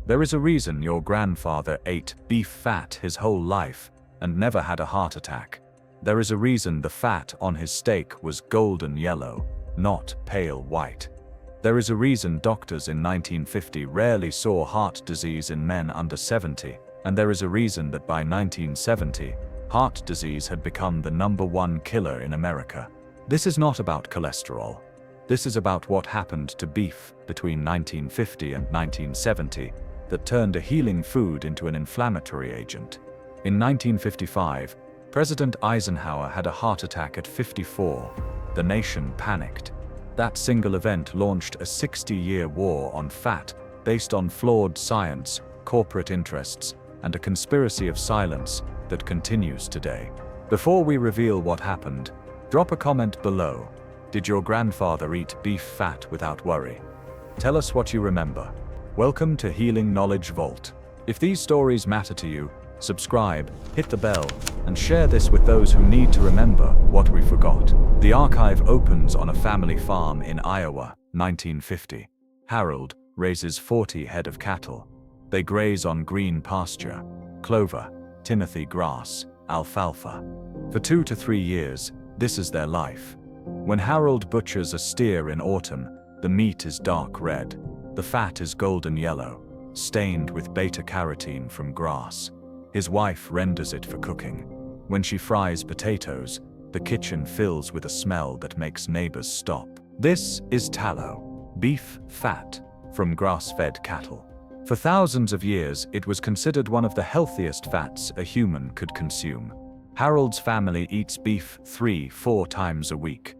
There is a reason your grandfather ate beef fat his whole life and never had a heart attack. There is a reason the fat on his steak was golden yellow, not pale white. There is a reason doctors in 1950 rarely saw heart disease in men under 70, and there is a reason that by 1970, heart disease had become the #1 killer in America. This is not about cholesterol. This is about what happened to beef between 1950 and 1970 that turned a healing food into an inflammatory agent. In 1955, President Eisenhower had a heart attack at 54. The nation panicked. That single event launched a 60-year war on fat based on flawed science, corporate interests, and a conspiracy of silence that continues today. Before we reveal what happened, drop a comment below. Did your grandfather eat beef fat without worry? Tell us what you remember. Welcome to Healing Knowledge Vault. If these stories matter to you, subscribe, hit the bell, and share this with those who need to remember what we forgot. The archive opens on a family farm in Iowa, 1950. Harold raises 40 head of cattle. They graze on green pasture, clover, timothy grass, alfalfa. For 2 to 3 years, this is their life. When Harold butchers a steer in autumn, the meat is dark red. The fat is golden yellow, stained with beta-carotene from grass. His wife renders it for cooking. When she fries potatoes, the kitchen fills with a smell that makes neighbors stop. This is tallow, beef fat, from grass-fed cattle. For thousands of years, it was considered one of the healthiest fats a human could consume. Harold's family eats beef 3-4 times a week.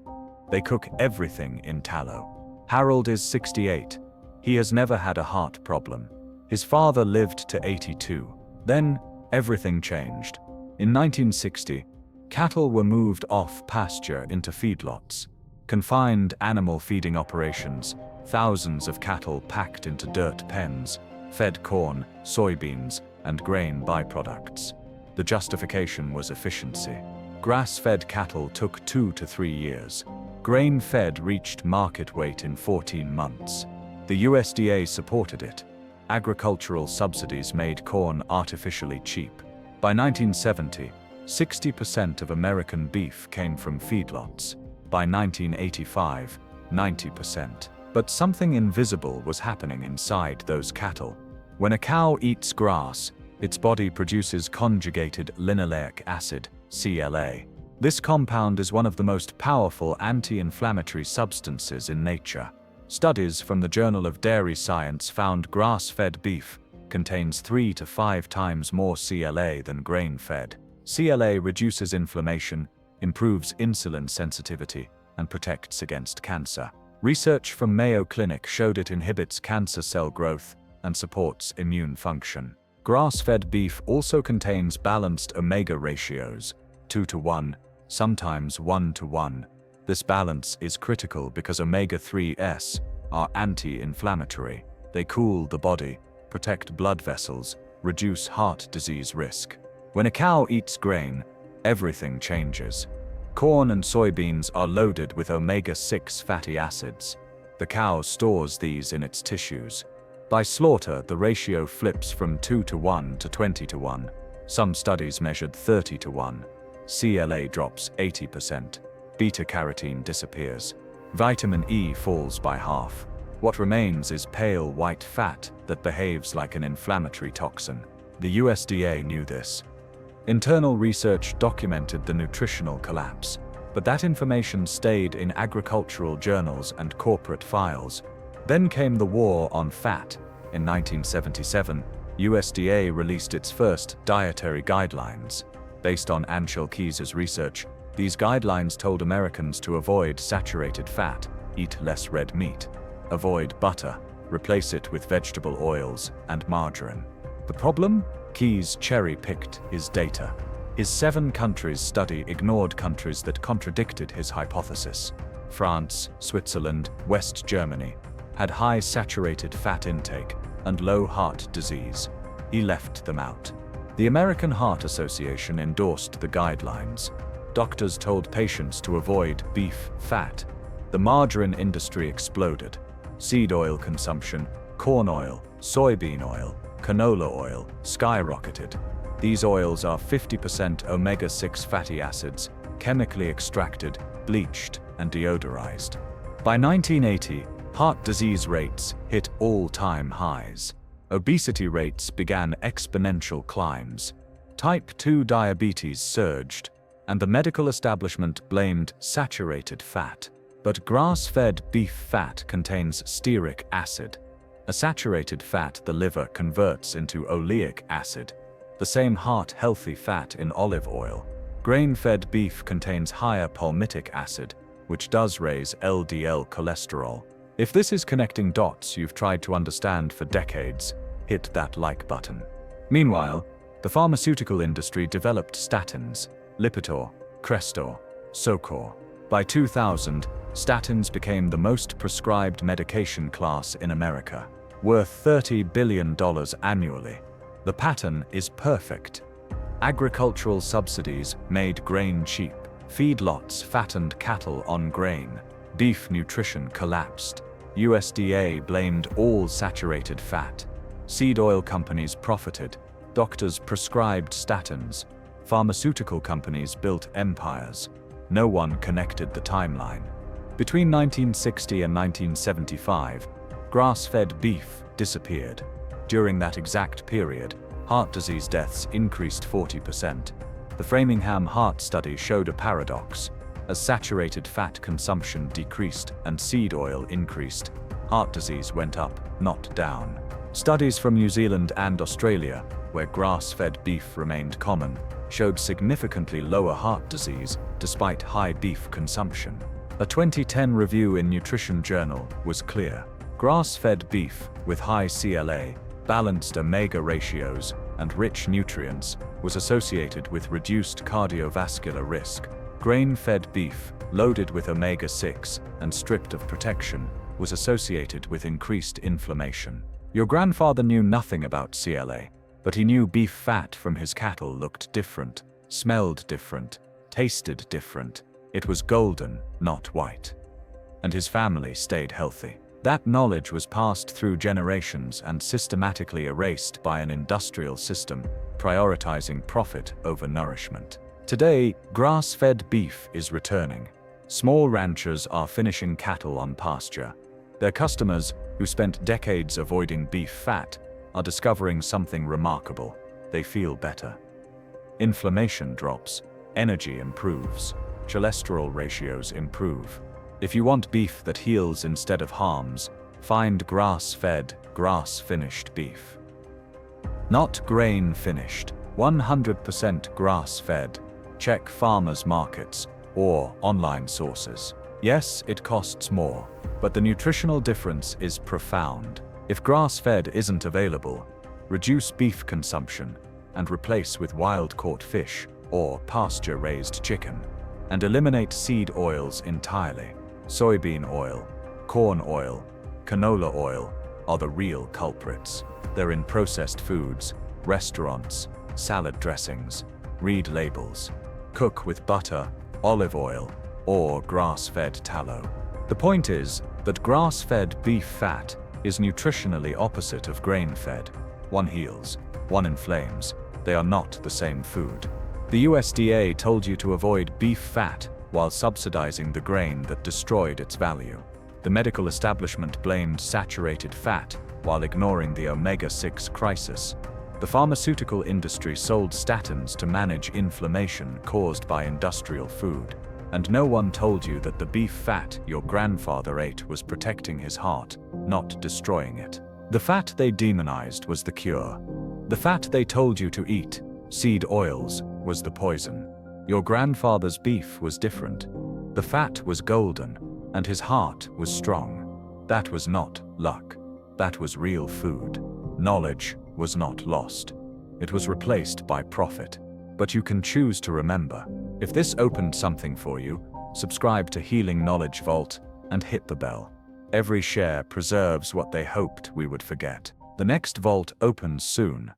They cook everything in tallow. Harold is 68. He has never had a heart problem. His father lived to 82. Then, everything changed. In 1960, cattle were moved off pasture into feedlots. Confined animal feeding operations, thousands of cattle packed into dirt pens, fed corn, soybeans, and grain byproducts. The justification was efficiency. Grass-fed cattle took 2 to 3 years. Grain-fed reached market weight in 14 months. The USDA supported it. Agricultural subsidies made corn artificially cheap. By 1970, 60% of American beef came from feedlots. By 1985, 90%. But something invisible was happening inside those cattle. When a cow eats grass, its body produces conjugated linoleic acid, CLA. This compound is one of the most powerful anti-inflammatory substances in nature. Studies from the Journal of Dairy Science found grass-fed beef contains 3 to 5 times more CLA than grain-fed. CLA reduces inflammation, improves insulin sensitivity, and protects against cancer. Research from Mayo Clinic showed it inhibits cancer cell growth and supports immune function. Grass-fed beef also contains balanced omega ratios, 2 to 1, sometimes 1 to 1. This balance is critical because omega-3s are anti-inflammatory. They cool the body, protect blood vessels, reduce heart disease risk. When a cow eats grain, everything changes. Corn and soybeans are loaded with omega-6 fatty acids. The cow stores these in its tissues. By slaughter, the ratio flips from 2 to 1 to 20 to 1. Some studies measured 30 to 1. CLA drops 80%. Beta-carotene disappears. Vitamin E falls by half. What remains is pale white fat that behaves like an inflammatory toxin. The USDA knew this. Internal research documented the nutritional collapse, but that information stayed in agricultural journals and corporate files. Then came the war on fat. In 1977, USDA released its first dietary guidelines. Based on Anshel Keys's research, these guidelines told Americans to avoid saturated fat, eat less red meat, avoid butter, replace it with vegetable oils and margarine. The problem? Keys cherry-picked his data. His 7 countries study ignored countries that contradicted his hypothesis. France, Switzerland, West Germany had high saturated fat intake and low heart disease. He left them out. The American Heart Association endorsed the guidelines. Doctors told patients to avoid beef fat. The margarine industry exploded. Seed oil consumption, corn oil, soybean oil, canola oil skyrocketed. These oils are 50% omega-6 fatty acids, chemically extracted, bleached, and deodorized. By 1980, heart disease rates hit all-time highs. Obesity rates began exponential climbs. Type 2 diabetes surged, and the medical establishment blamed saturated fat. But grass-fed beef fat contains stearic acid, a saturated fat the liver converts into oleic acid, the same heart-healthy fat in olive oil. Grain-fed beef contains higher palmitic acid, which does raise LDL cholesterol. If this is connecting dots you've tried to understand for decades, hit that like button. Meanwhile, the pharmaceutical industry developed statins, Lipitor, Crestor, Socor. By 2000, statins became the most prescribed medication class in America, worth $30 billion annually. The pattern is perfect. Agricultural subsidies made grain cheap. Feedlots fattened cattle on grain. Beef nutrition collapsed. USDA blamed all saturated fat. Seed oil companies profited. Doctors prescribed statins. Pharmaceutical companies built empires. No one connected the timeline. Between 1960 and 1975, grass-fed beef disappeared. During that exact period, heart disease deaths increased 40%. The Framingham Heart Study showed a paradox. As saturated fat consumption decreased and seed oil increased, heart disease went up, not down. Studies from New Zealand and Australia, where grass-fed beef remained common, showed significantly lower heart disease despite high beef consumption. A 2010 review in Nutrition Journal was clear. Grass-fed beef, with high CLA, balanced omega ratios, and rich nutrients, was associated with reduced cardiovascular risk. Grain-fed beef, loaded with omega-6 and stripped of protection, was associated with increased inflammation. Your grandfather knew nothing about CLA, but he knew beef fat from his cattle looked different, smelled different, tasted different. It was golden, not white. And his family stayed healthy. That knowledge was passed through generations and systematically erased by an industrial system, prioritizing profit over nourishment. Today, grass-fed beef is returning. Small ranchers are finishing cattle on pasture. Their customers, who spent decades avoiding beef fat, are discovering something remarkable. They feel better. Inflammation drops, energy improves, cholesterol ratios improve. If you want beef that heals instead of harms, find grass-fed, grass-finished beef. Not grain-finished, 100% grass-fed. Check farmers' markets or online sources. Yes, it costs more, but the nutritional difference is profound. If grass-fed isn't available, reduce beef consumption and replace with wild-caught fish or pasture-raised chicken, and eliminate seed oils entirely. Soybean oil, corn oil, canola oil are the real culprits. They're in processed foods, restaurants, salad dressings. Read labels. Cook with butter, olive oil, or grass-fed tallow. The point is that grass-fed beef fat is nutritionally opposite of grain-fed. One heals, one inflames. They are not the same food. The USDA told you to avoid beef fat while subsidizing the grain that destroyed its value. The medical establishment blamed saturated fat while ignoring the omega-6 crisis. The pharmaceutical industry sold statins to manage inflammation caused by industrial food. And no one told you that the beef fat your grandfather ate was protecting his heart, not destroying it. The fat they demonized was the cure. The fat they told you to eat, seed oils, was the poison. Your grandfather's beef was different. The fat was golden, and his heart was strong. That was not luck. That was real food. Knowledge was not lost. It was replaced by profit. But you can choose to remember. If this opened something for you, subscribe to Healing Knowledge Vault and hit the bell. Every share preserves what they hoped we would forget. The next vault opens soon.